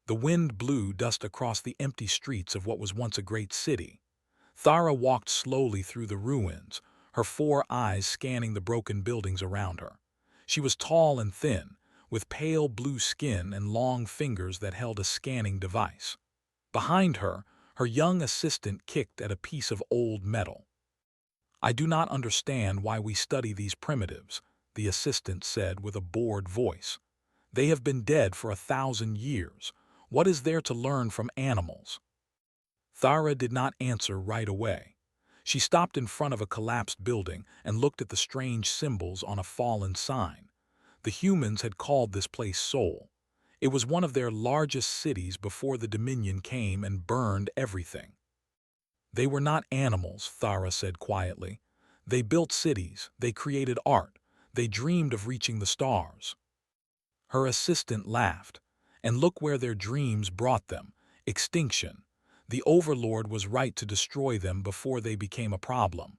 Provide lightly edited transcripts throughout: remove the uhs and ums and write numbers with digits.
The wind blew dust across the empty streets of what was once a great city. Thara walked slowly through the ruins, her four eyes scanning the broken buildings around her. She was tall and thin, with pale blue skin and long fingers that held a scanning device. Behind her, her young assistant kicked at a piece of old metal. "I do not understand why we study these primitives," the assistant said with a bored voice. "They have been dead for 1,000 years. What is there to learn from animals?" Thara did not answer right away. She stopped in front of a collapsed building and looked at the strange symbols on a fallen sign. The humans had called this place Seoul. It was one of their largest cities before the Dominion came and burned everything. "They were not animals," Thara said quietly. "They built cities, they created art, they dreamed of reaching the stars." Her assistant laughed. "And look where their dreams brought them. Extinction. The Overlord was right to destroy them before they became a problem."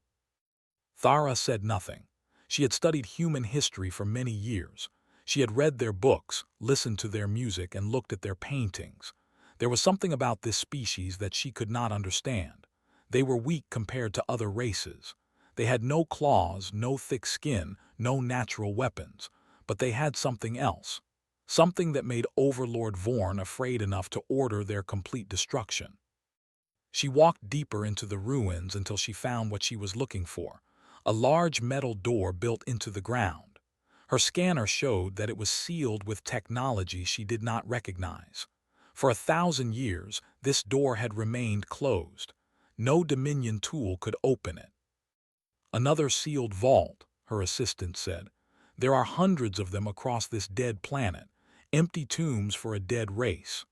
Thara said nothing. She had studied human history for many years. She had read their books, listened to their music, and looked at their paintings. There was something about this species that she could not understand. They were weak compared to other races. They had no claws, no thick skin, no natural weapons. But they had something else. Something that made Overlord Vorn afraid enough to order their complete destruction. She walked deeper into the ruins until she found what she was looking for, a large metal door built into the ground. Her scanner showed that it was sealed with technology she did not recognize. For 1,000 years, this door had remained closed. No Dominion tool could open it. "Another sealed vault," her assistant said. "There are hundreds of them across this dead planet, empty tombs for a dead race."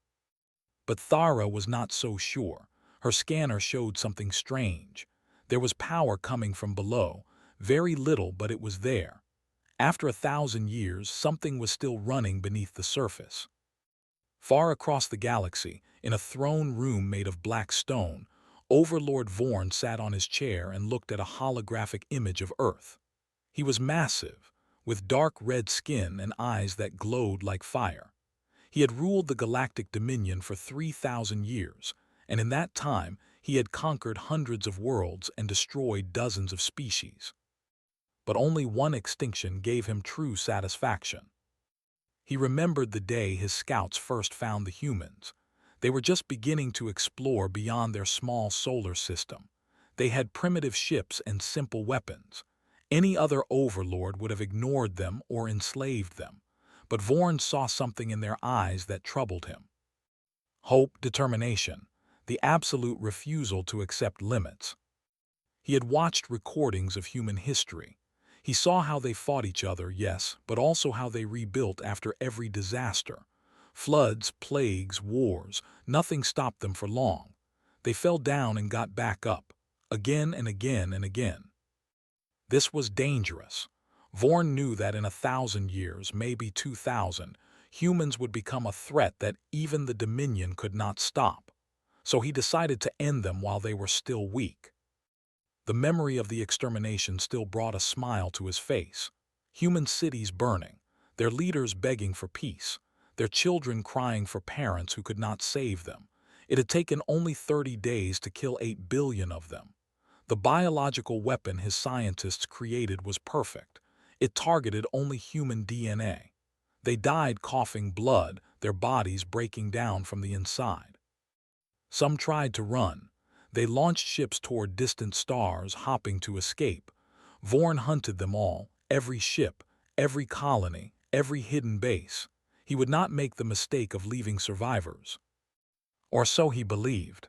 But Thara was not so sure. Her scanner showed something strange. There was power coming from below, very little, but it was there. After 1,000 years, something was still running beneath the surface. Far across the galaxy, in a throne room made of black stone, Overlord Vorn sat on his chair and looked at a holographic image of Earth. He was massive, with dark red skin and eyes that glowed like fire. He had ruled the Galactic Dominion for 3,000 years, and in that time he had conquered hundreds of worlds and destroyed dozens of species. But only one extinction gave him true satisfaction. He remembered the day his scouts first found the humans. They were just beginning to explore beyond their small solar system. They had primitive ships and simple weapons. Any other overlord would have ignored them or enslaved them. But Vorn saw something in their eyes that troubled him. Hope, determination, the absolute refusal to accept limits. He had watched recordings of human history. He saw how they fought each other, yes, but also how they rebuilt after every disaster. Floods, plagues, wars, nothing stopped them for long. They fell down and got back up, again and again and again. This was dangerous. Vorn knew that in 1,000 years, maybe 2,000, humans would become a threat that even the Dominion could not stop. So he decided to end them while they were still weak. The memory of the extermination still brought a smile to his face. Human cities burning, their leaders begging for peace, their children crying for parents who could not save them. It had taken only 30 days to kill 8 billion of them. The biological weapon his scientists created was perfect. It targeted only human DNA. They died coughing blood, their bodies breaking down from the inside. Some tried to run. They launched ships toward distant stars, hopping to escape. Vorn hunted them all, every ship, every colony, every hidden base. He would not make the mistake of leaving survivors. Or so he believed.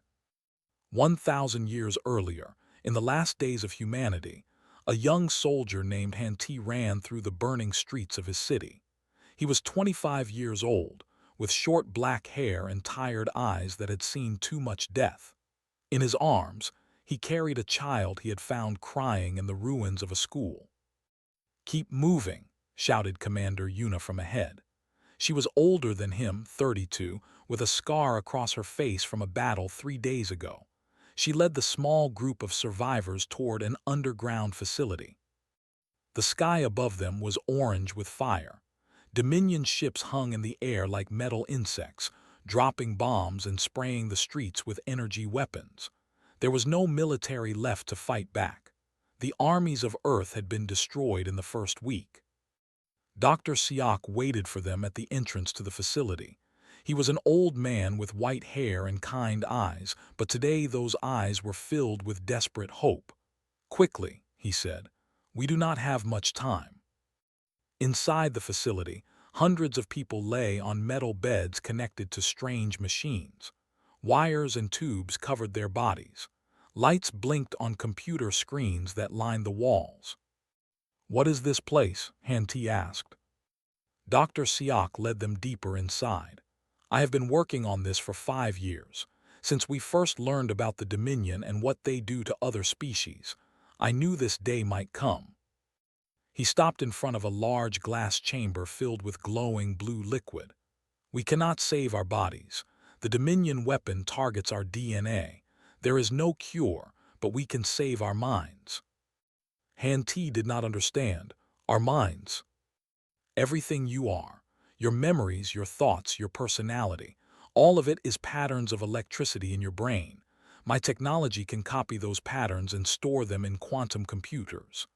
1,000 years earlier, in the last days of humanity, a young soldier named Hanti ran through the burning streets of his city. He was 25 years old, with short black hair and tired eyes that had seen too much death. In his arms, he carried a child he had found crying in the ruins of a school. "Keep moving," shouted Commander Yuna from ahead. She was older than him, 32, with a scar across her face from a battle 3 days ago. She led the small group of survivors toward an underground facility. The sky above them was orange with fire. Dominion ships hung in the air like metal insects. dropping bombs and spraying the streets with energy weapons. There was no military left to fight back. The armies of Earth had been destroyed in the first week. Dr. Siak waited for them at the entrance to the facility. He was an old man with white hair and kind eyes, but today those eyes were filled with desperate hope. "Quickly," he said. "We do not have much time." Inside the facility, hundreds of people lay on metal beds connected to strange machines. Wires and tubes covered their bodies. Lights blinked on computer screens that lined the walls. "What is this place?" Han-T asked. Dr. Siak led them deeper inside. "I have been working on this for 5 years. Since we first learned about the Dominion and what they do to other species, I knew this day might come." He stopped in front of a large glass chamber filled with glowing blue liquid. "We cannot save our bodies. The Dominion weapon targets our DNA. There is no cure, but we can save our minds." Han-T did not understand. "Our minds?" "Everything you are. Your memories, your thoughts, your personality. All of it is patterns of electricity in your brain. My technology can copy those patterns and store them in quantum computers."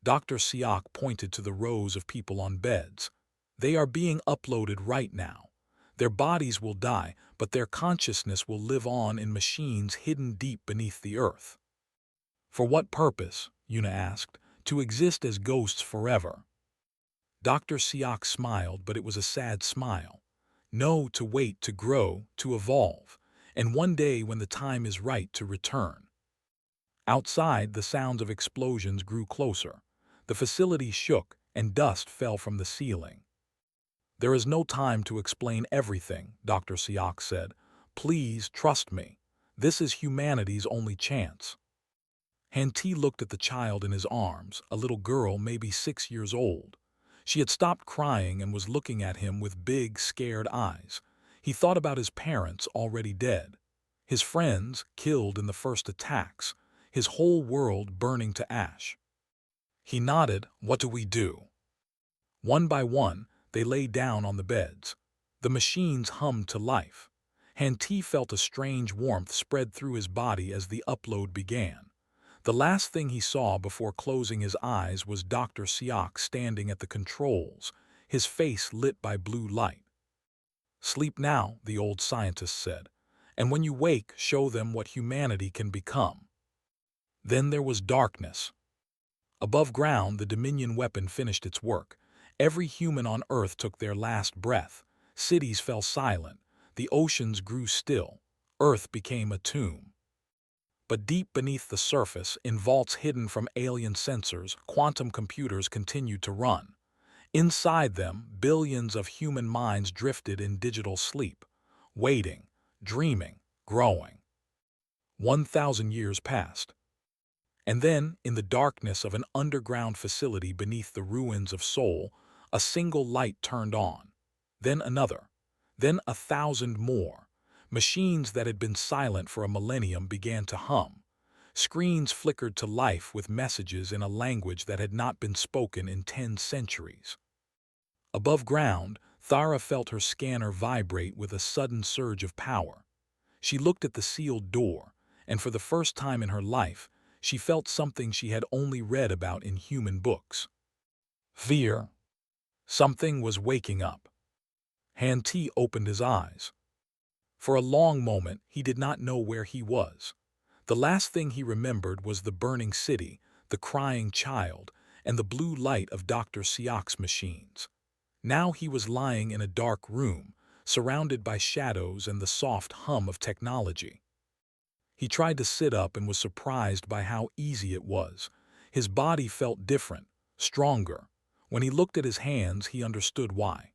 Dr. Siak pointed to the rows of people on beds. "They are being uploaded right now. Their bodies will die, but their consciousness will live on in machines hidden deep beneath the earth." "For what purpose?" Yuna asked. "To exist as ghosts forever." Dr. Siak smiled, but it was a sad smile. "No, to wait, to grow, to evolve, and one day when the time is right to return." Outside, the sounds of explosions grew closer. The facility shook, and dust fell from the ceiling. "There is no time to explain everything," Dr. Siak said. "Please trust me. This is humanity's only chance." Han-T looked at the child in his arms, a little girl maybe 6 years old. She had stopped crying and was looking at him with big, scared eyes. He thought about his parents already dead, his friends killed in the first attacks, his whole world burning to ash. He nodded. "What do we do?" One by one, they lay down on the beds. The machines hummed to life. Han-T felt a strange warmth spread through his body as the upload began. The last thing he saw before closing his eyes was Dr. Siak standing at the controls, his face lit by blue light. "Sleep now," the old scientist said, "and when you wake, show them what humanity can become." Then there was darkness. Above ground, the Dominion weapon finished its work. Every human on Earth took their last breath. Cities fell silent. The oceans grew still. Earth became a tomb. But deep beneath the surface, in vaults hidden from alien sensors, quantum computers continued to run. Inside them, billions of human minds drifted in digital sleep, waiting, dreaming, growing. 1,000 years passed. And then, in the darkness of an underground facility beneath the ruins of Seoul, a single light turned on. Then another. Then 1,000 more. Machines that had been silent for a millennium began to hum. Screens flickered to life with messages in a language that had not been spoken in 10 centuries. Above ground, Thara felt her scanner vibrate with a sudden surge of power. She looked at the sealed door, and for the first time in her life, she felt something she had only read about in human books. Fear. Something was waking up. Han-T opened his eyes. For a long moment, he did not know where he was. The last thing he remembered was the burning city, the crying child, and the blue light of Dr. Siak's machines. Now he was lying in a dark room, surrounded by shadows and the soft hum of technology. He tried to sit up and was surprised by how easy it was. His body felt different, stronger. When he looked at his hands, he understood why.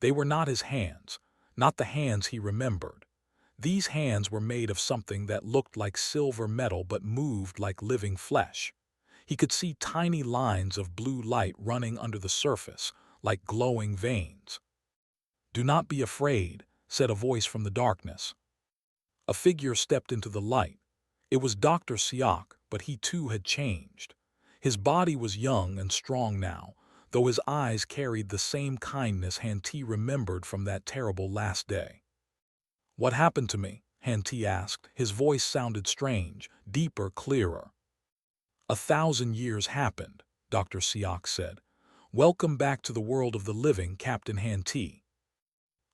They were not his hands, not the hands he remembered. These hands were made of something that looked like silver metal but moved like living flesh. He could see tiny lines of blue light running under the surface, like glowing veins. "Do not be afraid," said a voice from the darkness. A figure stepped into the light. It was Dr. Siak, but he too had changed. His body was young and strong now, though his eyes carried the same kindness Han-T remembered from that terrible last day. What happened to me? Han Ti asked. His voice sounded strange, deeper, clearer. 1,000 years happened, Dr. Siak said. Welcome back to the world of the living, Captain Han Ti.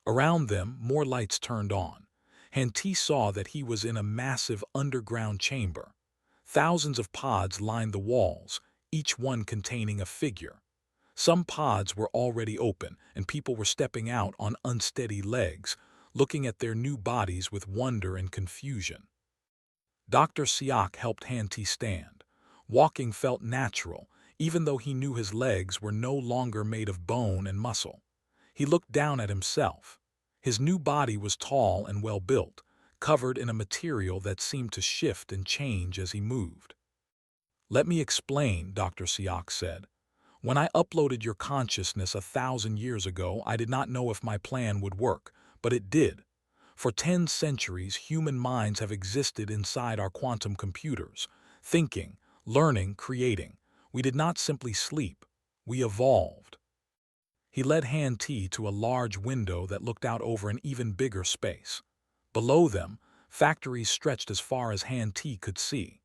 Around them, more lights turned on. Han Ti saw that he was in a massive underground chamber. Thousands of pods lined the walls, each one containing a figure. Some pods were already open, and people were stepping out on unsteady legs, looking at their new bodies with wonder and confusion. Dr. Siak helped Han Ti stand. Walking felt natural, even though he knew his legs were no longer made of bone and muscle. He looked down at himself. His new body was tall and well-built, covered in a material that seemed to shift and change as he moved. Let me explain, Dr. Siak said. When I uploaded your consciousness 1,000 years ago, I did not know if my plan would work, but it did. For 10 centuries, human minds have existed inside our quantum computers, thinking, learning, creating. We did not simply sleep. We evolved. He led Han Ti to a large window that looked out over an even bigger space. Below them, factories stretched as far as Han Ti could see.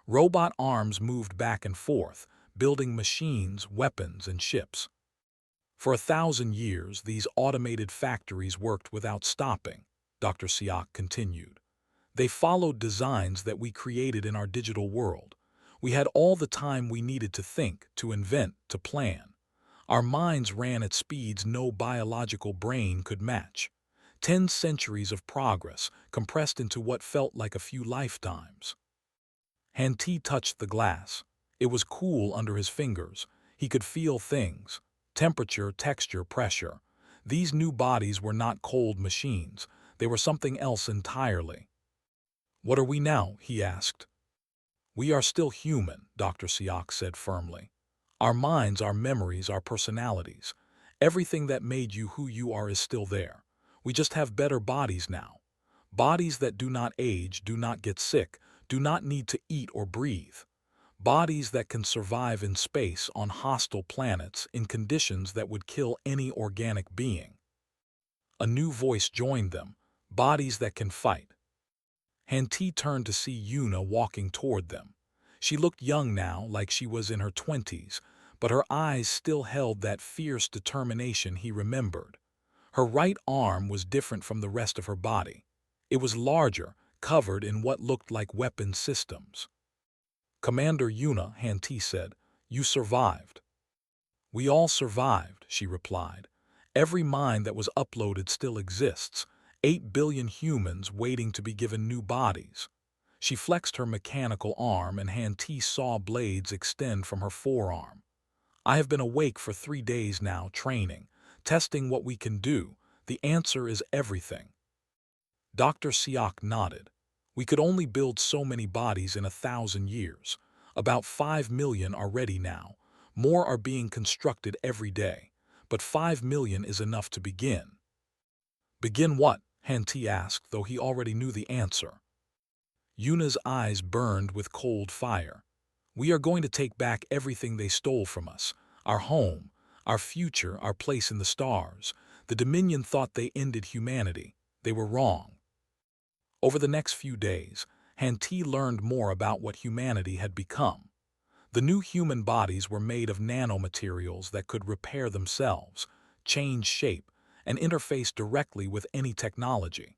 Robot arms moved back and forth, building machines, weapons, and ships. For 1,000 years, these automated factories worked without stopping, Dr. Siak continued. They followed designs that we created in our digital world. We had all the time we needed to think, to invent, to plan. Our minds ran at speeds no biological brain could match. 10 centuries of progress compressed into what felt like a few lifetimes. Han Ti touched the glass. It was cool under his fingers. He could feel things: temperature, texture, pressure. These new bodies were not cold machines. They were something else entirely. What are we now? He asked. We are still human, Dr. Siak said firmly. Our minds, our memories, our personalities. Everything that made you who you are is still there. We just have better bodies now. Bodies that do not age, do not get sick, do not need to eat or breathe. Bodies that can survive in space on hostile planets in conditions that would kill any organic being. A new voice joined them. Bodies that can fight. Han Ti turned to see Yuna walking toward them. She looked young now, like she was in her 20s, but her eyes still held that fierce determination he remembered. Her right arm was different from the rest of her body. It was larger, covered in what looked like weapon systems. Commander Yuna, Han Ti said, you survived. We all survived, she replied. Every mind that was uploaded still exists. 8 billion humans waiting to be given new bodies. She flexed her mechanical arm and Han Ti saw blades extend from her forearm. I have been awake for 3 days now, training, testing what we can do. The answer is everything. Dr. Siak nodded. We could only build so many bodies in 1,000 years. About 5 million are ready now. More are being constructed every day. But 5 million is enough to begin. Begin what? Han Ti asked, though he already knew the answer. Yuna's eyes burned with cold fire. We are going to take back everything they stole from us. Our home, our future, our place in the stars. The Dominion thought they ended humanity. They were wrong. Over the next few days, Han Ti learned more about what humanity had become. The new human bodies were made of nanomaterials that could repair themselves, change shape, and interface directly with any technology.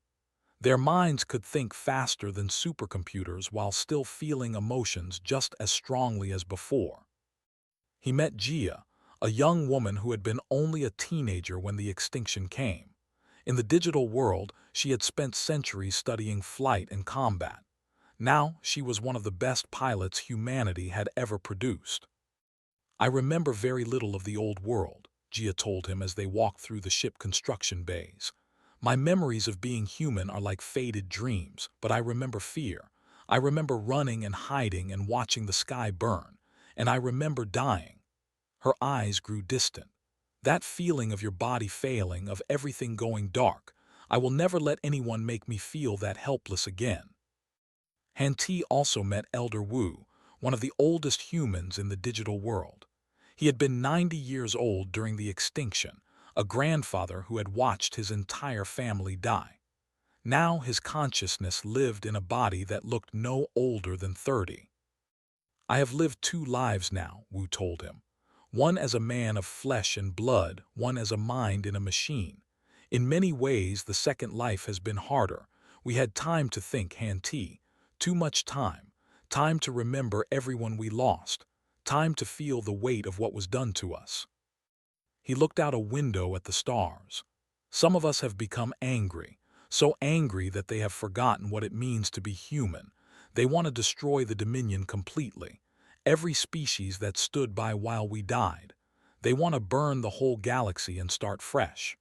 Their minds could think faster than supercomputers while still feeling emotions just as strongly as before. He met Jia, a young woman who had been only a teenager when the extinction came. In the digital world, she had spent centuries studying flight and combat. Now she was one of the best pilots humanity had ever produced. I remember very little of the old world, Jia told him as they walked through the ship construction bays. My memories of being human are like faded dreams, but I remember fear. I remember running and hiding and watching the sky burn. And I remember dying. Her eyes grew distant. That feeling of your body failing, of everything going dark. I will never let anyone make me feel that helpless again. Han Ti also met Elder Wu, one of the oldest humans in the digital world. He had been 90 years old during the extinction, a grandfather who had watched his entire family die. Now his consciousness lived in a body that looked no older than 30. I have lived 2 lives now, Wu told him. One as a man of flesh and blood, one as a mind in a machine. In many ways, the second life has been harder. We had time to think, Han Ti. Too much time. Time to remember everyone we lost. Time to feel the weight of what was done to us. He looked out a window at the stars. Some of us have become angry, so angry that they have forgotten what it means to be human. They want to destroy the Dominion completely, every species that stood by while we died. They want to burn the whole galaxy and start fresh.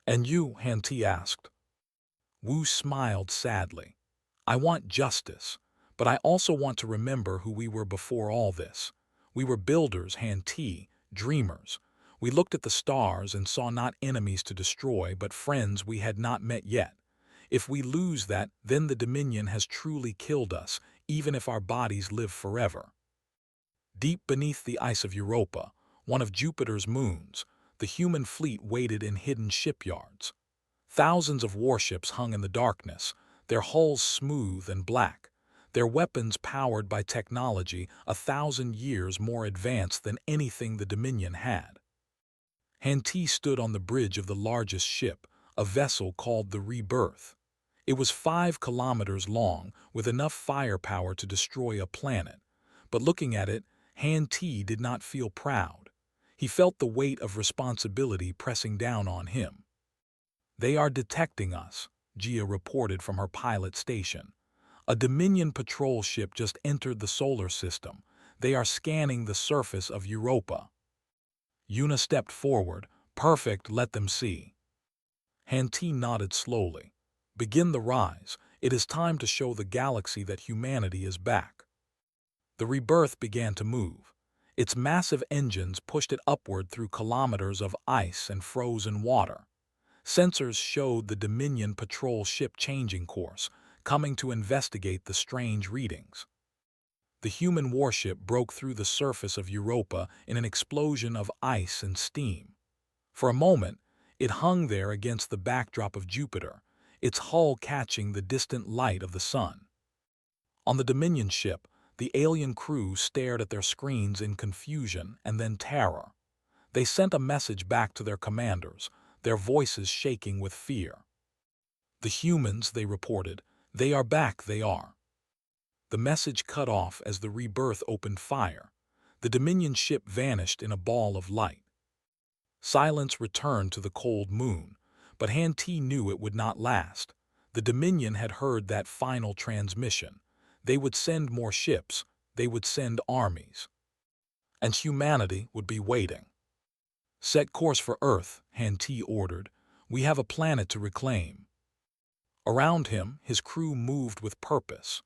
And you, Han Ti asked. Wu smiled sadly. I want justice, but I also want to remember who we were before all this. We were builders, Han Ti, dreamers. We looked at the stars and saw not enemies to destroy, but friends we had not met yet. If we lose that, then the Dominion has truly killed us, even if our bodies live forever. Deep beneath the ice of Europa, one of Jupiter's moons, the human fleet waited in hidden shipyards. Thousands of warships hung in the darkness, their hulls smooth and black, their weapons powered by technology 1,000 years more advanced than anything the Dominion had. Han Ti stood on the bridge of the largest ship, a vessel called the Rebirth. It was 5 kilometers long, with enough firepower to destroy a planet. But looking at it, Han Ti did not feel proud. He felt the weight of responsibility pressing down on him. They are detecting us, Gia reported from her pilot station. A Dominion patrol ship just entered the solar system. They are scanning the surface of Europa. Yuna stepped forward. Perfect, let them see. Han Ti nodded slowly. Begin the rise. It is time to show the galaxy that humanity is back. The Rebirth began to move. Its massive engines pushed it upward through kilometers of ice and frozen water. Sensors showed the Dominion patrol ship changing course, coming to investigate the strange readings. The human warship broke through the surface of Europa in an explosion of ice and steam. For a moment, it hung there against the backdrop of Jupiter, its hull catching the distant light of the sun. On the Dominion ship, the alien crew stared at their screens in confusion and then terror. They sent a message back to their commanders, their voices shaking with fear. The humans, they reported, they are back, they are. The message cut off as the Rebirth opened fire. The Dominion ship vanished in a ball of light. Silence returned to the cold moon, but Han Ti knew it would not last. The Dominion had heard that final transmission. They would send more ships, they would send armies. And humanity would be waiting. Set course for Earth, Han Ti ordered. We have a planet to reclaim. Around him, his crew moved with purpose.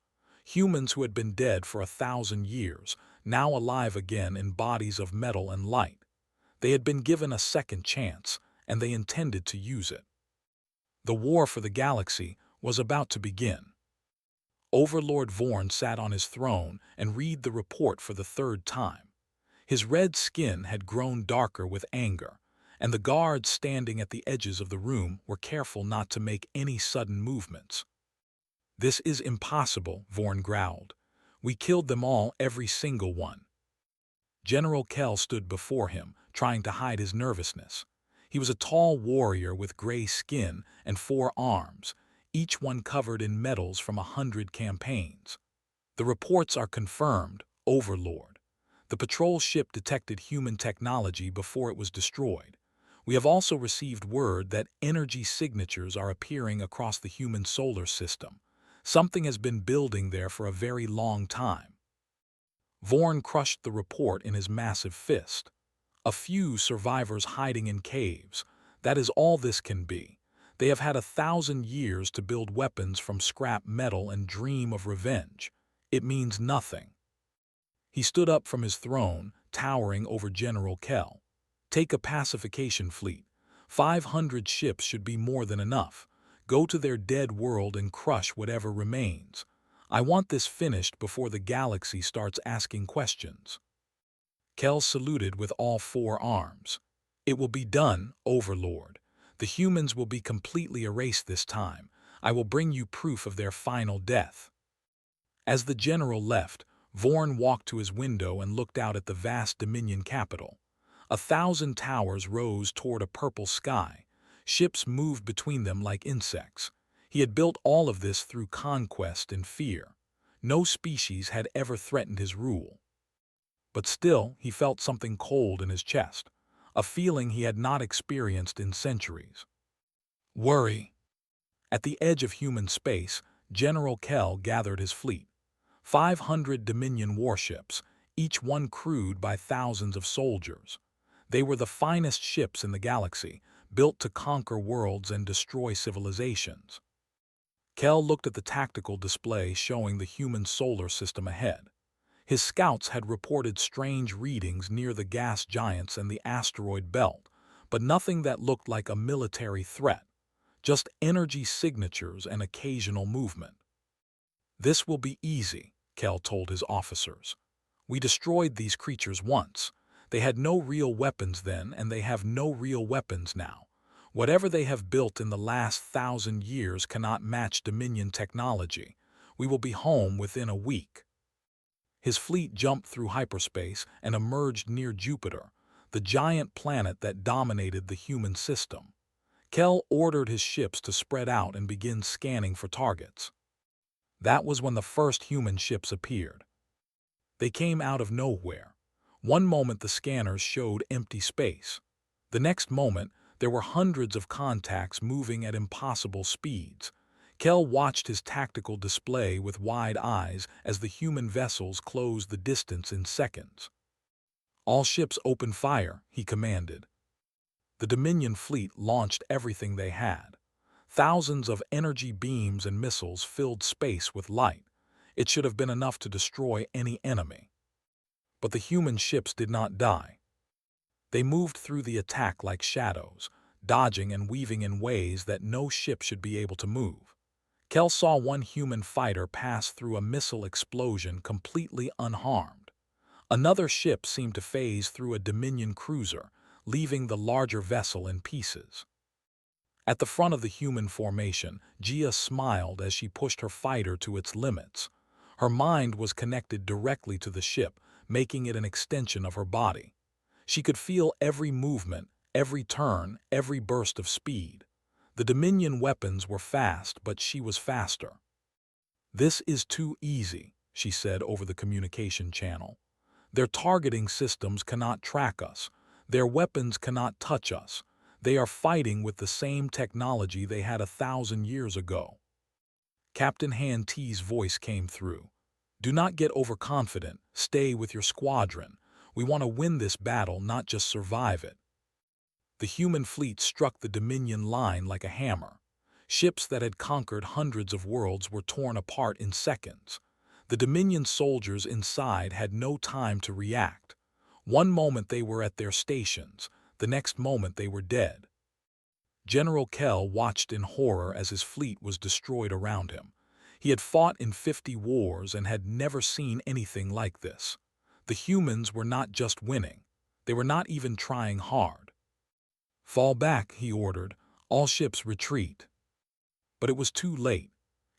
Humans who had been dead for 1,000 years, now alive again in bodies of metal and light. They had been given a second chance, and they intended to use it. The war for the galaxy was about to begin. Overlord Vorn sat on his throne and read the report for the 3rd time. His red skin had grown darker with anger, and the guards standing at the edges of the room were careful not to make any sudden movements. This is impossible, Vorn growled. We killed them all, every single one. General Kell stood before him, trying to hide his nervousness. He was a tall warrior with gray skin and 4 arms, each one covered in medals from 100 campaigns. The reports are confirmed, Overlord. The patrol ship detected human technology before it was destroyed. We have also received word that energy signatures are appearing across the human solar system. Something has been building there for a very long time. Vorn crushed the report in his massive fist. A few survivors hiding in caves. That is all this can be. They have had 1,000 years to build weapons from scrap metal and dream of revenge. It means nothing. He stood up from his throne, towering over General Kell. Take a pacification fleet. 500 ships should be more than enough. Go to their dead world and crush whatever remains. I want this finished before the galaxy starts asking questions. Kell saluted with all 4 arms. It will be done, Overlord. The humans will be completely erased this time. I will bring you proof of their final death." As the general left, Vorn walked to his window and looked out at the vast Dominion capital. 1,000 towers rose toward a purple sky. Ships moved between them like insects. He had built all of this through conquest and fear. No species had ever threatened his rule. But still, he felt something cold in his chest, a feeling he had not experienced in centuries. Worry. At the edge of human space, General Kell gathered his fleet. 500 Dominion warships, each one crewed by thousands of soldiers. They were the finest ships in the galaxy, built to conquer worlds and destroy civilizations. Kell looked at the tactical display showing the human solar system ahead. His scouts had reported strange readings near the gas giants and the asteroid belt, but nothing that looked like a military threat, just energy signatures and occasional movement. "This will be easy," Kell told his officers. "We destroyed these creatures once. They had no real weapons then, and they have no real weapons now. Whatever they have built in the last 1,000 years cannot match Dominion technology. We will be home within a week." His fleet jumped through hyperspace and emerged near Jupiter, the giant planet that dominated the human system. Kell ordered his ships to spread out and begin scanning for targets. That was when the first human ships appeared. They came out of nowhere. One moment the scanners showed empty space. The next moment, there were hundreds of contacts moving at impossible speeds. Kell watched his tactical display with wide eyes as the human vessels closed the distance in seconds. "All ships open fire," he commanded. The Dominion fleet launched everything they had. Thousands of energy beams and missiles filled space with light. It should have been enough to destroy any enemy. But the human ships did not die. They moved through the attack like shadows, dodging and weaving in ways that no ship should be able to move. Kell saw one human fighter pass through a missile explosion completely unharmed. Another ship seemed to phase through a Dominion cruiser, leaving the larger vessel in pieces. At the front of the human formation, Gia smiled as she pushed her fighter to its limits. Her mind was connected directly to the ship, making it an extension of her body. She could feel every movement, every turn, every burst of speed. The Dominion weapons were fast, but she was faster. "This is too easy," she said over the communication channel. "Their targeting systems cannot track us. Their weapons cannot touch us. They are fighting with the same technology they had 1,000 years ago." Captain Han T's voice came through. "Do not get overconfident. Stay with your squadron. We want to win this battle, not just survive it." The human fleet struck the Dominion line like a hammer. Ships that had conquered hundreds of worlds were torn apart in seconds. The Dominion soldiers inside had no time to react. One moment they were at their stations, the next moment they were dead. General Kell watched in horror as his fleet was destroyed around him. He had fought in 50 wars and had never seen anything like this. The humans were not just winning. They were not even trying hard. "Fall back," he ordered. "All ships retreat." But it was too late.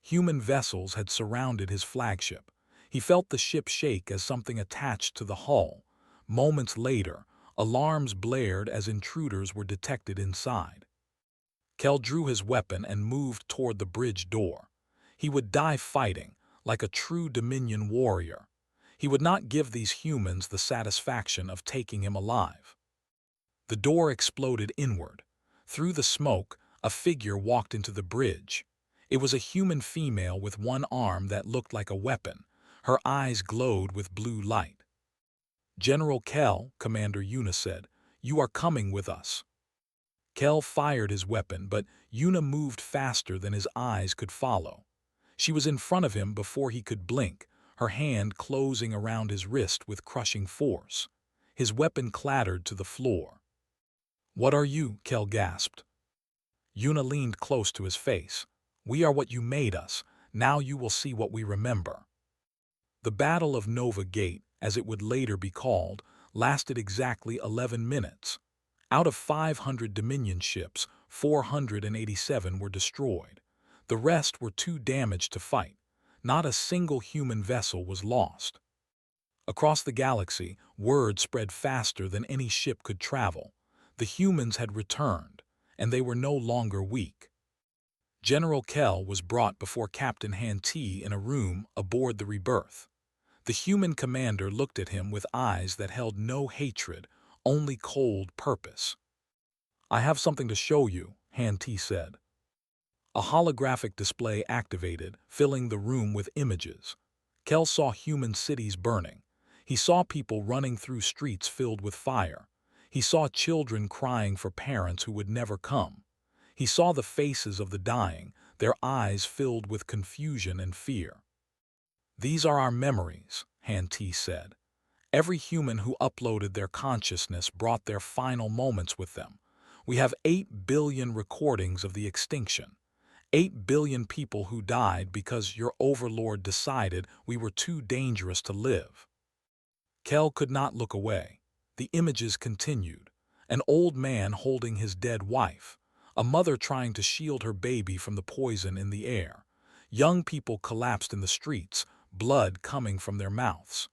Human vessels had surrounded his flagship. He felt the ship shake as something attached to the hull. Moments later, alarms blared as intruders were detected inside. Kell drew his weapon and moved toward the bridge door. He would die fighting, like a true Dominion warrior. He would not give these humans the satisfaction of taking him alive. The door exploded inward. Through the smoke, a figure walked into the bridge. It was a human female with one arm that looked like a weapon. Her eyes glowed with blue light. "General Kell," Commander Yuna said, "you are coming with us." Kell fired his weapon, but Yuna moved faster than his eyes could follow. She was in front of him before he could blink, her hand closing around his wrist with crushing force. His weapon clattered to the floor. "What are you?" Kell gasped. Yuna leaned close to his face. "We are what you made us. Now you will see what we remember." The Battle of Nova Gate, as it would later be called, lasted exactly 11 minutes. Out of 500 Dominion ships, 487 were destroyed. The rest were too damaged to fight. Not a single human vessel was lost. Across the galaxy, word spread faster than any ship could travel. The humans had returned, and they were no longer weak. General Kell was brought before Captain Han-Ti in a room aboard the Rebirth. The human commander looked at him with eyes that held no hatred, only cold purpose. "I have something to show you," Han-Ti said. A holographic display activated, filling the room with images. Kell saw human cities burning. He saw people running through streets filled with fire. He saw children crying for parents who would never come. He saw the faces of the dying, their eyes filled with confusion and fear. "These are our memories," Han-Ti said. "Every human who uploaded their consciousness brought their final moments with them. We have 8 billion recordings of the extinction. 8 billion people who died because your overlord decided we were too dangerous to live." Kell could not look away. The images continued. An old man holding his dead wife. A mother trying to shield her baby from the poison in the air. Young people collapsed in the streets, blood coming from their mouths.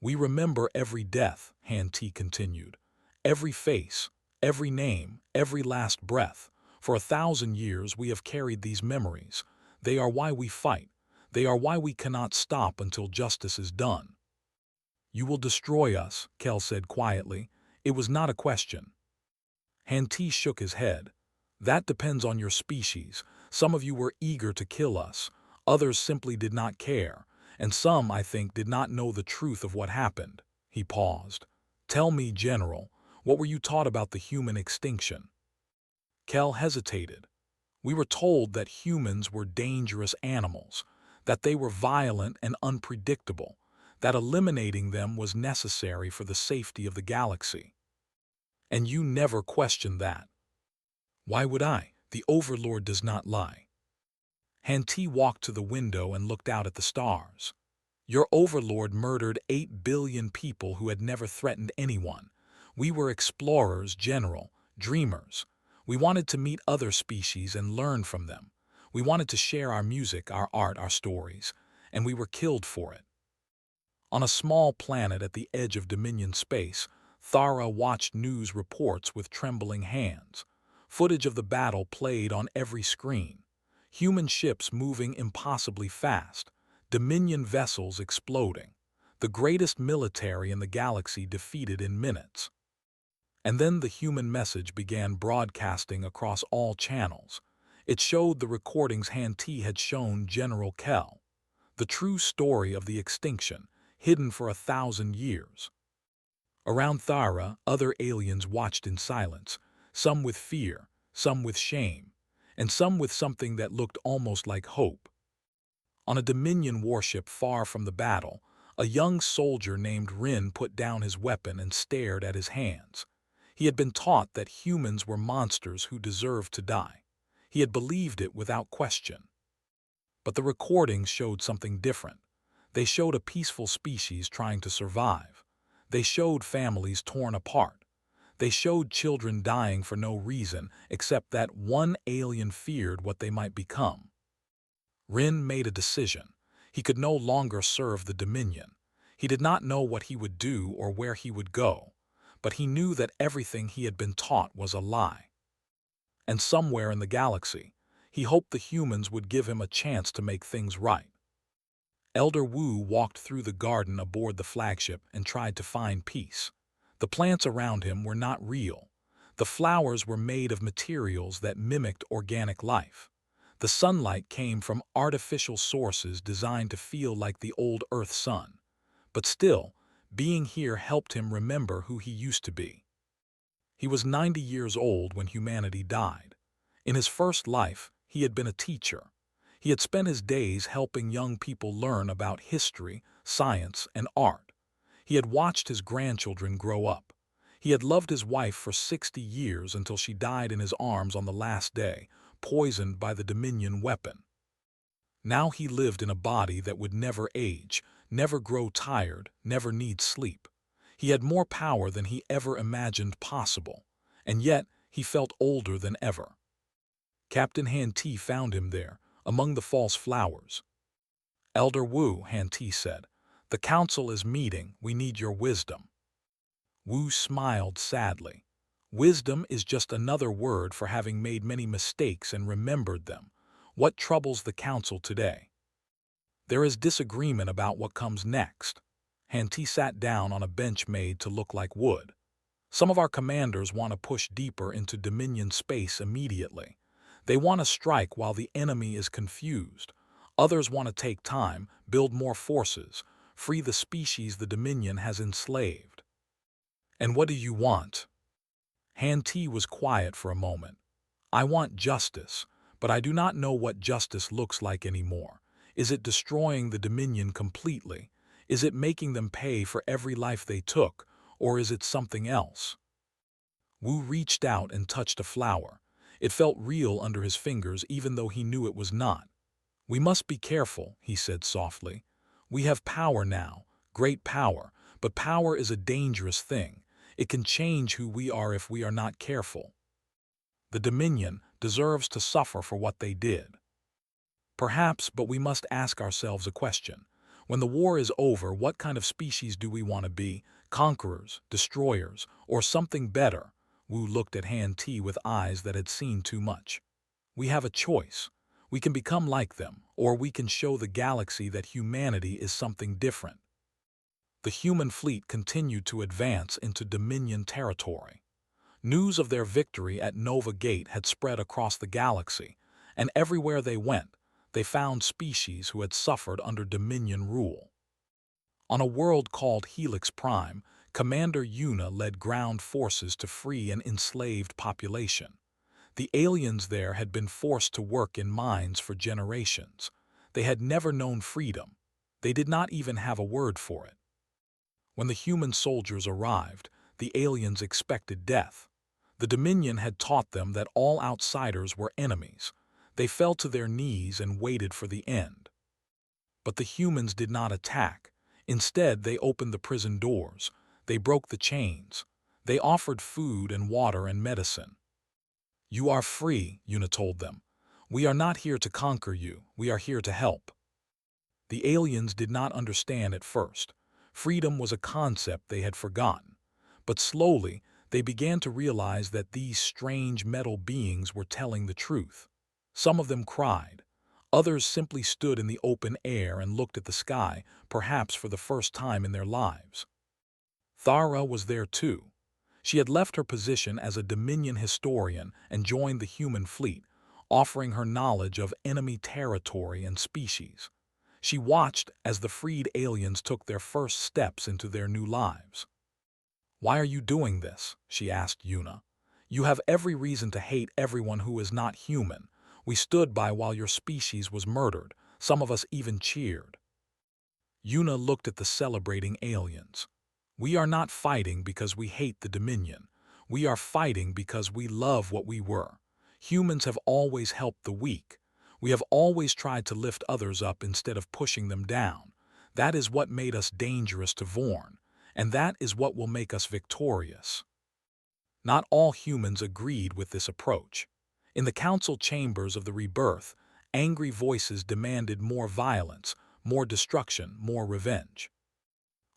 "We remember every death," Han-Ti continued. "Every face, every name, every last breath. For 1,000 years we have carried these memories. They are why we fight. They are why we cannot stop until justice is done." "You will destroy us," Kell said quietly. It was not a question. Han-Ti shook his head. "That depends on your species. Some of you were eager to kill us. Others simply did not care. And some, I think, did not know the truth of what happened." He paused. "Tell me, General, what were you taught about the human extinction?" Kell hesitated. "We were told that humans were dangerous animals, that they were violent and unpredictable, that eliminating them was necessary for the safety of the galaxy." "And you never questioned that?" "Why would I? The Overlord does not lie." Han-Ti walked to the window and looked out at the stars. "Your Overlord murdered 8 billion people who had never threatened anyone. We were explorers, General, dreamers. We wanted to meet other species and learn from them. We wanted to share our music, our art, our stories, and we were killed for it." On a small planet at the edge of Dominion space, Thara watched news reports with trembling hands. Footage of the battle played on every screen. Human ships moving impossibly fast. Dominion vessels exploding. The greatest military in the galaxy defeated in minutes. And then the human message began broadcasting across all channels. It showed the recordings Han-Ti had shown General Kell. The true story of the extinction, hidden for 1,000 years. Around Thara, other aliens watched in silence, some with fear, some with shame, and some with something that looked almost like hope. On a Dominion warship far from the battle, a young soldier named Rin put down his weapon and stared at his hands. He had been taught that humans were monsters who deserved to die. He had believed it without question. But the recordings showed something different. They showed a peaceful species trying to survive. They showed families torn apart. They showed children dying for no reason except that one alien feared what they might become. Rin made a decision. He could no longer serve the Dominion. He did not know what he would do or where he would go, but he knew that everything he had been taught was a lie. And somewhere in the galaxy, he hoped the humans would give him a chance to make things right. Elder Wu walked through the garden aboard the flagship and tried to find peace. The plants around him were not real. The flowers were made of materials that mimicked organic life. The sunlight came from artificial sources designed to feel like the old Earth sun. But still, being here helped him remember who he used to be. He was 90 years old when humanity died. In his first life, he had been a teacher. He had spent his days helping young people learn about history, science, and art. He had watched his grandchildren grow up. He had loved his wife for 60 years until she died in his arms on the last day, poisoned by the Dominion weapon. Now he lived in a body that would never age, never grow tired, never need sleep. He had more power than he ever imagined possible, and yet he felt older than ever. Captain Han Ti found him there, among the false flowers. Elder Wu, Han Ti said, the council is meeting, we need your wisdom. Wu smiled sadly. Wisdom is just another word for having made many mistakes and remembered them. What troubles the council today? There is disagreement about what comes next. Han Ti sat down on a bench made to look like wood. Some of our commanders want to push deeper into Dominion space immediately. They want to strike while the enemy is confused. Others want to take time, build more forces, free the species the Dominion has enslaved. And what do you want? Han Ti was quiet for a moment. I want justice, but I do not know what justice looks like anymore. Is it destroying the Dominion completely? Is it making them pay for every life they took, or is it something else? Wu reached out and touched a flower. It felt real under his fingers even though he knew it was not. We must be careful, he said softly. We have power now, great power, but power is a dangerous thing. It can change who we are if we are not careful. The Dominion deserves to suffer for what they did. Perhaps, but we must ask ourselves a question. When the war is over, what kind of species do we want to be? Conquerors, destroyers, or something better? Wu looked at Han Ti with eyes that had seen too much. We have a choice. We can become like them, or we can show the galaxy that humanity is something different. The human fleet continued to advance into Dominion territory. News of their victory at Nova Gate had spread across the galaxy, and everywhere they went, they found species who had suffered under Dominion rule. On a world called Helix Prime, Commander Yuna led ground forces to free an enslaved population. The aliens there had been forced to work in mines for generations. They had never known freedom. They did not even have a word for it. When the human soldiers arrived, the aliens expected death. The Dominion had taught them that all outsiders were enemies. They fell to their knees and waited for the end. But the humans did not attack. Instead, they opened the prison doors. They broke the chains. They offered food and water and medicine. You are free, Yuna told them. We are not here to conquer you. We are here to help. The aliens did not understand at first. Freedom was a concept they had forgotten. But slowly, they began to realize that these strange metal beings were telling the truth. Some of them cried. Others simply stood in the open air and looked at the sky, perhaps for the first time in their lives. Thara was there too. She had left her position as a Dominion historian and joined the human fleet, offering her knowledge of enemy territory and species. She watched as the freed aliens took their first steps into their new lives. Why are you doing this? She asked Yuna. You have every reason to hate everyone who is not human. We stood by while your species was murdered. Some of us even cheered. Yuna looked at the celebrating aliens. We are not fighting because we hate the Dominion. We are fighting because we love what we were. Humans have always helped the weak. We have always tried to lift others up instead of pushing them down. That is what made us dangerous to Vorn, and that is what will make us victorious. Not all humans agreed with this approach. In the council chambers of the rebirth, angry voices demanded more violence, more destruction, more revenge.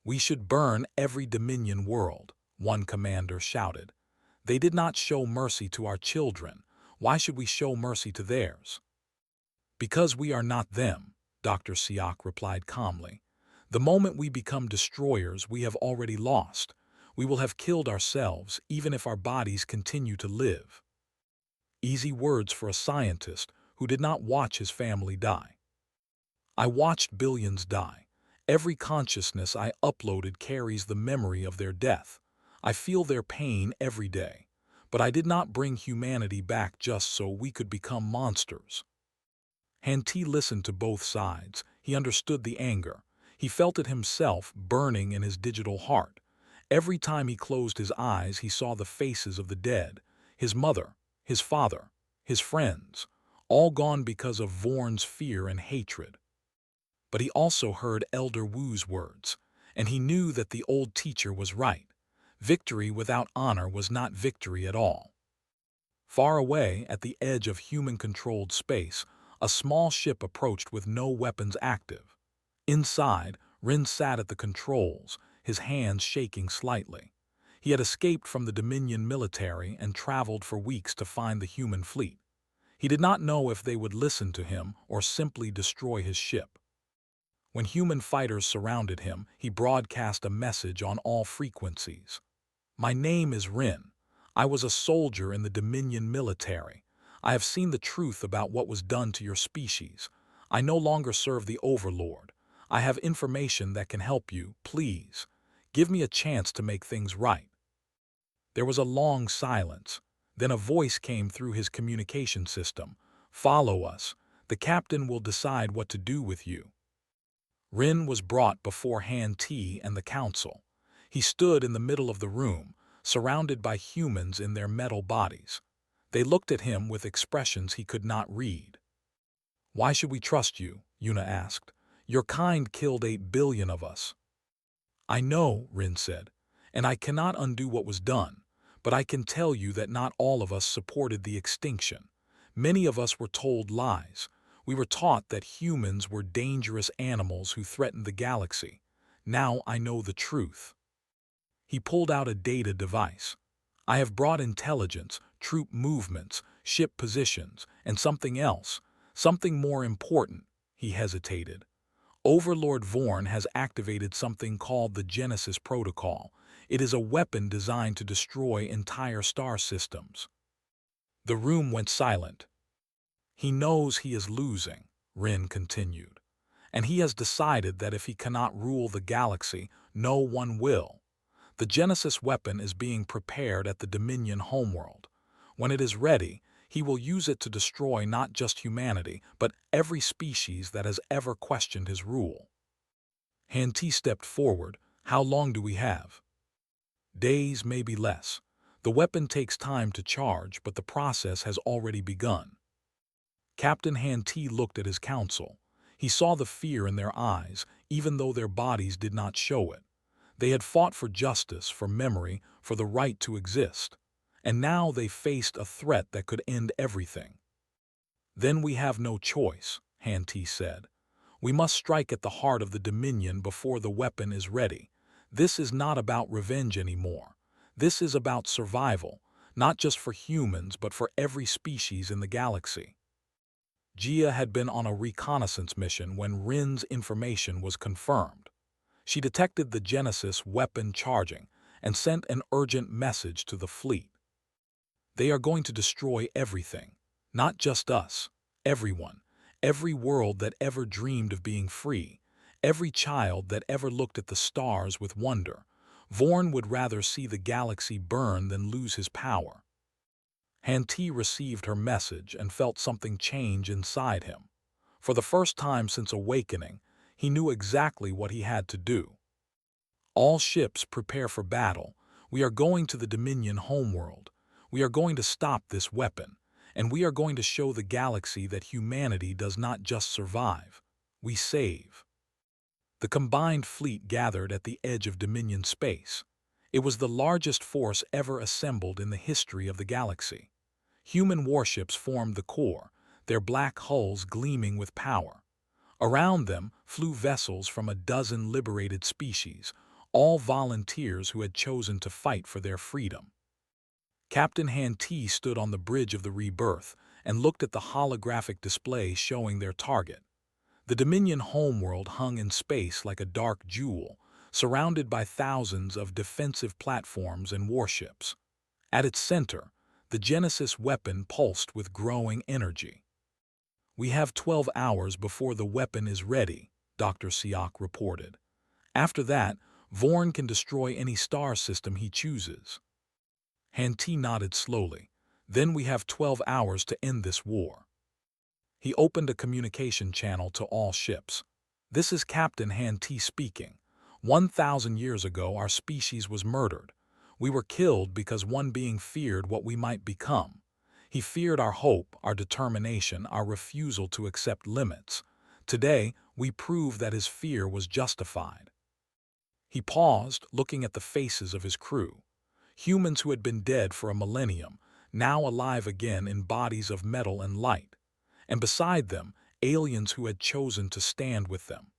We should burn every Dominion world, one commander shouted. They did not show mercy to our children. Why should we show mercy to theirs? Because we are not them, Dr. Siak replied calmly. The moment we become destroyers, we have already lost. We will have killed ourselves, even if our bodies continue to live. Easy words for a scientist who did not watch his family die. I watched billions die. Every consciousness I uploaded carries the memory of their death. I feel their pain every day. But I did not bring humanity back just so we could become monsters. Han Ti listened to both sides. He understood the anger. He felt it himself burning in his digital heart. Every time he closed his eyes, he saw the faces of the dead, his mother, his father, his friends, all gone because of Vorn's fear and hatred. But he also heard Elder Wu's words, and he knew that the old teacher was right. Victory without honor was not victory at all. Far away, at the edge of human-controlled space, a small ship approached with no weapons active. Inside, Rin sat at the controls, his hands shaking slightly. He had escaped from the Dominion military and traveled for weeks to find the human fleet. He did not know if they would listen to him or simply destroy his ship. When human fighters surrounded him, he broadcast a message on all frequencies. "My name is Rin. I was a soldier in the Dominion military. I have seen the truth about what was done to your species. I no longer serve the Overlord. I have information that can help you. Please, give me a chance to make things right." There was a long silence. Then a voice came through his communication system. "Follow us. The captain will decide what to do with you." Rin was brought before Han Ti and the council. He stood in the middle of the room, surrounded by humans in their metal bodies. They looked at him with expressions he could not read. "Why should we trust you?" Yuna asked. "Your kind killed 8 billion of us." "I know," Rin said, "and I cannot undo what was done, but I can tell you that not all of us supported the extinction. Many of us were told lies. We were taught that humans were dangerous animals who threatened the galaxy. Now I know the truth." He pulled out a data device. "I have brought intelligence, troop movements, ship positions, and something else, something more important." He hesitated. "Overlord Vorn has activated something called the Genesis Protocol. It is a weapon designed to destroy entire star systems." The room went silent. "He knows he is losing," Rin continued, "and he has decided that if he cannot rule the galaxy, no one will. The Genesis weapon is being prepared at the Dominion homeworld. When it is ready, he will use it to destroy not just humanity, but every species that has ever questioned his rule." Han Ti stepped forward. "How long do we have?" "Days, maybe less. The weapon takes time to charge, but the process has already begun." Captain Han Ti looked at his council. He saw the fear in their eyes, even though their bodies did not show it. They had fought for justice, for memory, for the right to exist. And now they faced a threat that could end everything. "Then we have no choice," Han Ti said. "We must strike at the heart of the Dominion before the weapon is ready. This is not about revenge anymore. This is about survival, not just for humans but for every species in the galaxy." Jia had been on a reconnaissance mission when Rin's information was confirmed. She detected the Genesis weapon charging and sent an urgent message to the fleet. "They are going to destroy everything. Not just us. Everyone. Every world that ever dreamed of being free. Every child that ever looked at the stars with wonder. Vorn would rather see the galaxy burn than lose his power." Han Ti received her message and felt something change inside him. For the first time since awakening, he knew exactly what he had to do. "All ships prepare for battle. We are going to the Dominion homeworld. We are going to stop this weapon, and we are going to show the galaxy that humanity does not just survive. We save." The combined fleet gathered at the edge of Dominion space. It was the largest force ever assembled in the history of the galaxy. Human warships formed the core, their black hulls gleaming with power. Around them flew vessels from a dozen liberated species, all volunteers who had chosen to fight for their freedom. Captain Han Ti stood on the bridge of the rebirth and looked at the holographic display showing their target. The Dominion homeworld hung in space like a dark jewel, surrounded by thousands of defensive platforms and warships. At its center, the Genesis weapon pulsed with growing energy. "We have 12 hours before the weapon is ready," Dr. Siak reported. "After that, Vorn can destroy any star system he chooses." Han Ti nodded slowly. "Then we have 12 hours to end this war." He opened a communication channel to all ships. "This is Captain Han Ti speaking. 1,000 years ago our species was murdered. We were killed because one being feared what we might become. He feared our hope, our determination, our refusal to accept limits. Today, we prove that his fear was justified." He paused, looking at the faces of his crew. Humans who had been dead for a millennium, now alive again in bodies of metal and light, and beside them, aliens who had chosen to stand with them.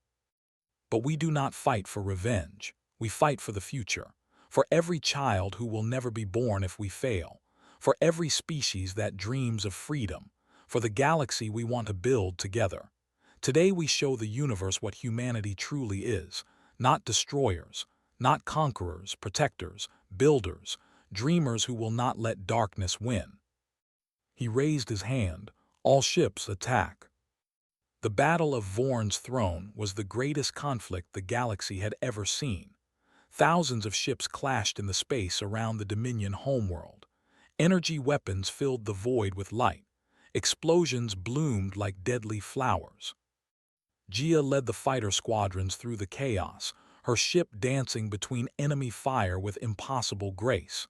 But we do not fight for revenge. We fight for the future, for every child who will never be born if we fail, for every species that dreams of freedom, for the galaxy we want to build together. Today we show the universe what humanity truly is, not destroyers, not conquerors, protectors, builders, dreamers who will not let darkness win. He raised his hand. All ships attack. The Battle of Vorn's Throne was the greatest conflict the galaxy had ever seen. Thousands of ships clashed in the space around the Dominion homeworld. Energy weapons filled the void with light. Explosions bloomed like deadly flowers. Gia led the fighter squadrons through the chaos, her ship dancing between enemy fire with impossible grace.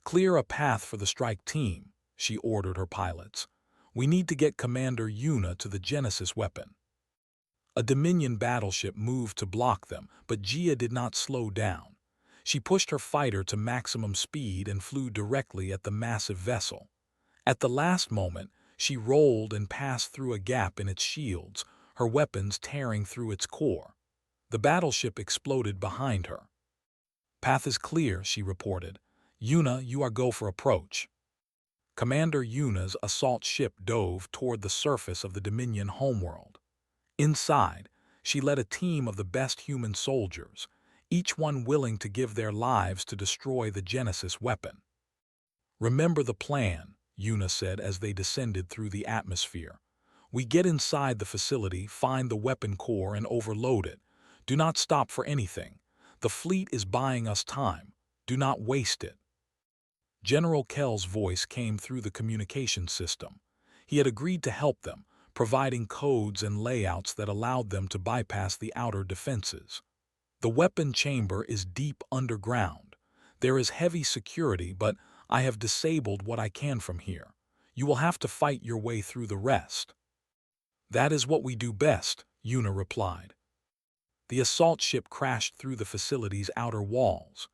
"Clear a path for the strike team," she ordered her pilots. "We need to get Commander Yuna to the Genesis weapon." A Dominion battleship moved to block them, but Gia did not slow down. She pushed her fighter to maximum speed and flew directly at the massive vessel. At the last moment, she rolled and passed through a gap in its shields, her weapons tearing through its core. The battleship exploded behind her. "Path is clear," she reported. "Yuna, you are go for approach." Commander Yuna's assault ship dove toward the surface of the Dominion homeworld. Inside, she led a team of the best human soldiers, each one willing to give their lives to destroy the Genesis weapon. "Remember the plan," Yuna said as they descended through the atmosphere. "We get inside the facility, find the weapon core, and overload it. Do not stop for anything. The fleet is buying us time. Do not waste it." General Kell's voice came through the communication system. He had agreed to help them, providing codes and layouts that allowed them to bypass the outer defenses. "The weapon chamber is deep underground. There is heavy security, but I have disabled what I can from here. You will have to fight your way through the rest." "That is what we do best," Yuna replied. The assault ship crashed through the facility's outer walls.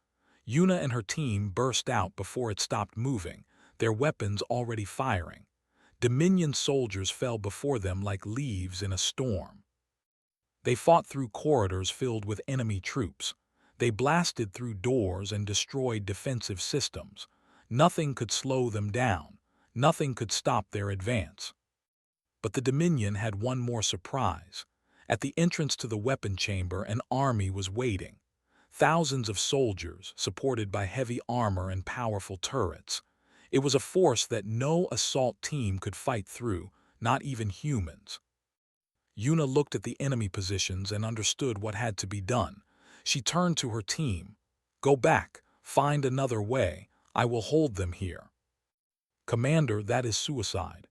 Yuna and her team burst out before it stopped moving, their weapons already firing. Dominion soldiers fell before them like leaves in a storm. They fought through corridors filled with enemy troops. They blasted through doors and destroyed defensive systems. Nothing could slow them down. Nothing could stop their advance. But the Dominion had one more surprise. At the entrance to the weapon chamber, an army was waiting. Thousands of soldiers, supported by heavy armor and powerful turrets. It was a force that no assault team could fight through, not even humans. Yuna looked at the enemy positions and understood what had to be done. She turned to her team. "Go back, find another way. I will hold them here." "Commander, that is suicide."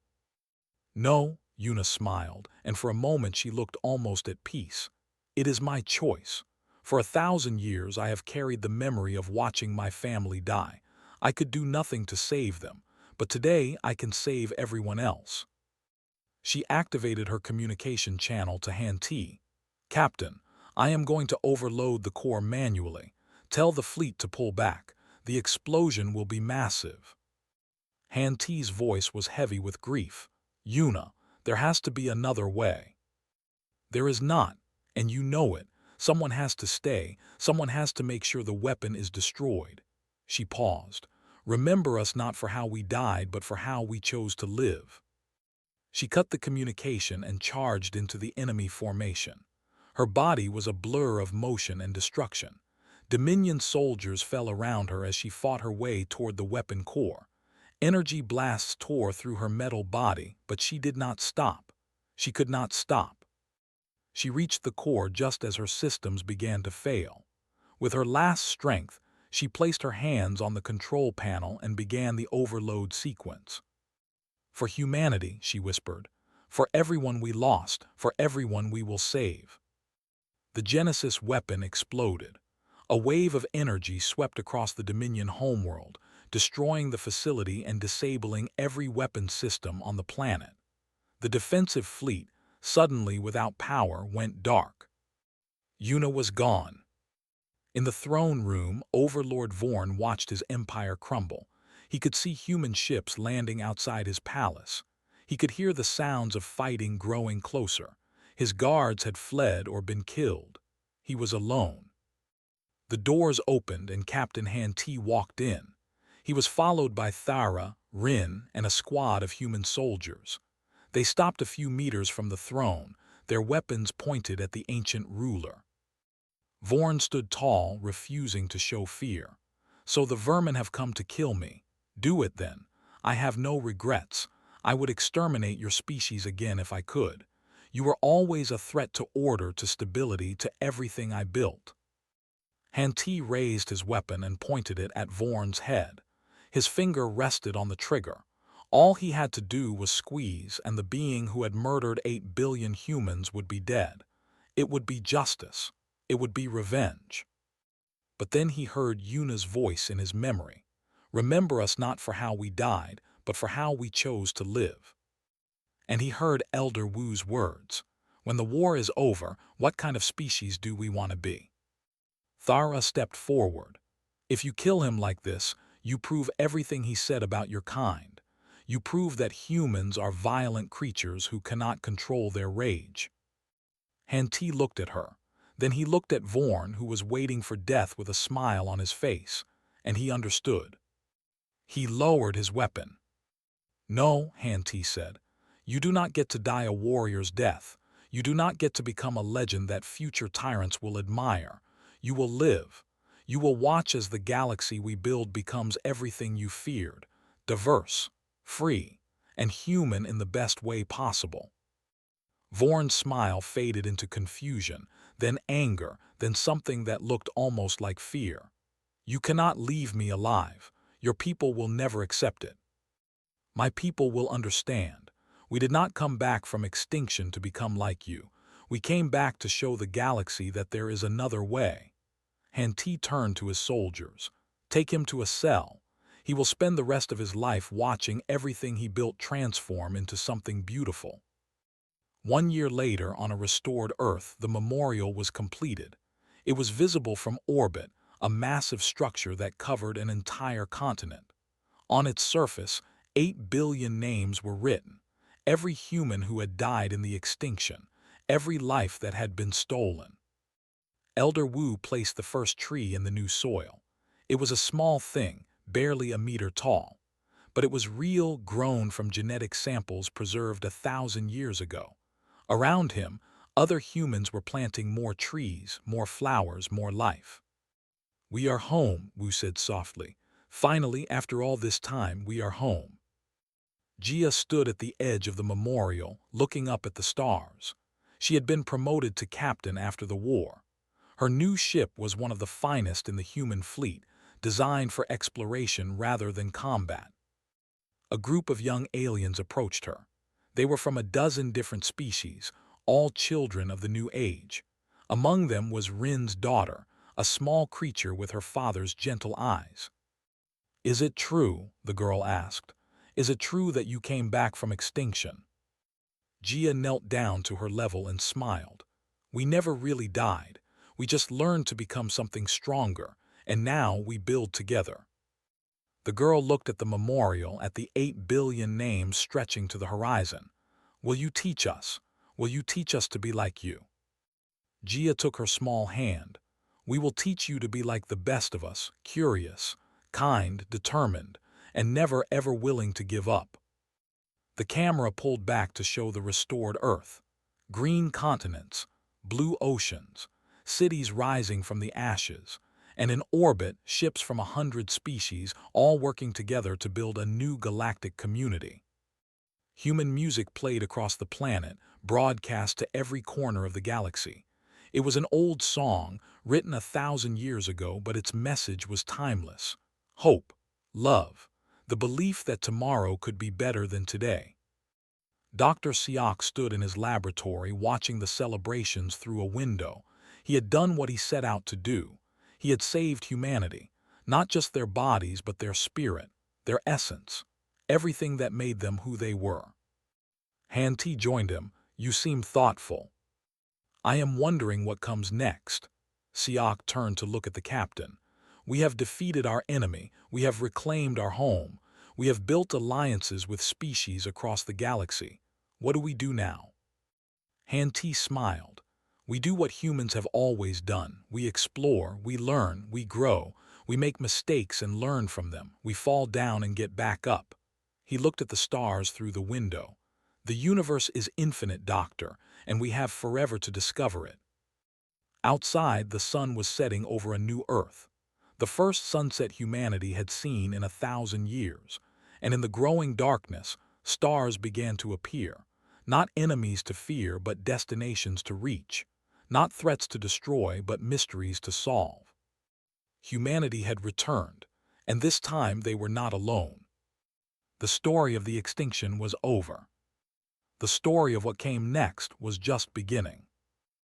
"No," Yuna smiled, and for a moment she looked almost at peace. "It is my choice. For 1,000 years I have carried the memory of watching my family die. I could do nothing to save them, but today I can save everyone else." She activated her communication channel to Han Ti. "Captain, I am going to overload the core manually. Tell the fleet to pull back. The explosion will be massive." Han Ti's voice was heavy with grief. "Yuna, there has to be another way." "There is not, and you know it. Someone has to stay. Someone has to make sure the weapon is destroyed." She paused. "Remember us not for how we died, but for how we chose to live." She cut the communication and charged into the enemy formation. Her body was a blur of motion and destruction. Dominion soldiers fell around her as she fought her way toward the weapon core. Energy blasts tore through her metal body, but she did not stop. She could not stop. She reached the core just as her systems began to fail. With her last strength, she placed her hands on the control panel and began the overload sequence. "For humanity," she whispered. "For everyone we lost, for everyone we will save." The Genesis weapon exploded. A wave of energy swept across the Dominion homeworld, destroying the facility and disabling every weapon system on the planet. The defensive fleet, suddenly without power, went dark. Yuna was gone. In the throne room, Overlord Vorn watched his empire crumble. He could see human ships landing outside his palace. He could hear the sounds of fighting growing closer. His guards had fled or been killed. He was alone. The doors opened and Captain Han-Ti walked in. He was followed by Thara, Rin, and a squad of human soldiers. They stopped a few meters from the throne, their weapons pointed at the ancient ruler. Vorn stood tall, refusing to show fear. "So the vermin have come to kill me. Do it then. I have no regrets. I would exterminate your species again if I could. You were always a threat to order, to stability, to everything I built." Han-Ti raised his weapon and pointed it at Vorn's head. His finger rested on the trigger. All he had to do was squeeze, and the being who had murdered 8 billion humans would be dead. It would be justice. It would be revenge. But then he heard Yuna's voice in his memory. "Remember us not for how we died, but for how we chose to live." And he heard Elder Wu's words. "When the war is over, what kind of species do we want to be?" Thara stepped forward. "If you kill him like this, you prove everything he said about your kind. You prove that humans are violent creatures who cannot control their rage." Han-Ti looked at her. Then he looked at Vorn, who was waiting for death with a smile on his face, and he understood. He lowered his weapon. "No," Han-Ti said. "You do not get to die a warrior's death. You do not get to become a legend that future tyrants will admire. You will live. You will watch as the galaxy we build becomes everything you feared, diverse, free, and human in the best way possible." Vorn's smile faded into confusion, then anger, then something that looked almost like fear. "You cannot leave me alive. Your people will never accept it." "My people will understand. We did not come back from extinction to become like you. We came back to show the galaxy that there is another way." Han-Ti turned to his soldiers. "Take him to a cell. He will spend the rest of his life watching everything he built transform into something beautiful." 1 year later, on a restored Earth, the memorial was completed. It was visible from orbit, a massive structure that covered an entire continent. On its surface, 8 billion names were written. Every human who had died in the extinction, every life that had been stolen. Elder Wu placed the first tree in the new soil. It was a small thing, barely a meter tall. But it was real, grown from genetic samples preserved 1,000 years ago. Around him, other humans were planting more trees, more flowers, more life. "We are home," Wu said softly. "Finally, after all this time, we are home." Jia stood at the edge of the memorial, looking up at the stars. She had been promoted to captain after the war. Her new ship was one of the finest in the human fleet, designed for exploration rather than combat. A group of young aliens approached her. They were from a dozen different species, all children of the new age. Among them was Rin's daughter, a small creature with her father's gentle eyes. "Is it true?" the girl asked. "Is it true that you came back from extinction?" Jia knelt down to her level and smiled. "We never really died. We just learned to become something stronger, and now we build together." The girl looked at the memorial, at the 8 billion names stretching to the horizon. "Will you teach us? Will you teach us to be like you?" Jia took her small hand. "We will teach you to be like the best of us, curious, kind, determined, and never ever willing to give up." The camera pulled back to show the restored Earth. Green continents, blue oceans, cities rising from the ashes, and in orbit, ships from 100 species, all working together to build a new galactic community. Human music played across the planet, broadcast to every corner of the galaxy. It was an old song, written 1,000 years ago, but its message was timeless. Hope, love, the belief that tomorrow could be better than today. Dr. Siak stood in his laboratory watching the celebrations through a window. He had done what he set out to do. He had saved humanity, not just their bodies but their spirit, their essence, everything that made them who they were. Han-Ti joined him. "You seem thoughtful." "I am wondering what comes next." Siak turned to look at the captain. We have defeated our enemy, we have reclaimed our home, we have built alliances with species across the galaxy. What do we do now? Han-Ti smiled. We do what humans have always done. We explore, we learn, we grow, we make mistakes and learn from them. We fall down and get back up. He looked at the stars through the window. The universe is infinite, Doctor, and we have forever to discover it. Outside, the sun was setting over a new Earth. The first sunset humanity had seen in 1,000 years. And in the growing darkness, stars began to appear. Not enemies to fear, but destinations to reach. Not threats to destroy, but mysteries to solve. Humanity had returned, and this time they were not alone. The story of the extinction was over. The story of what came next was just beginning.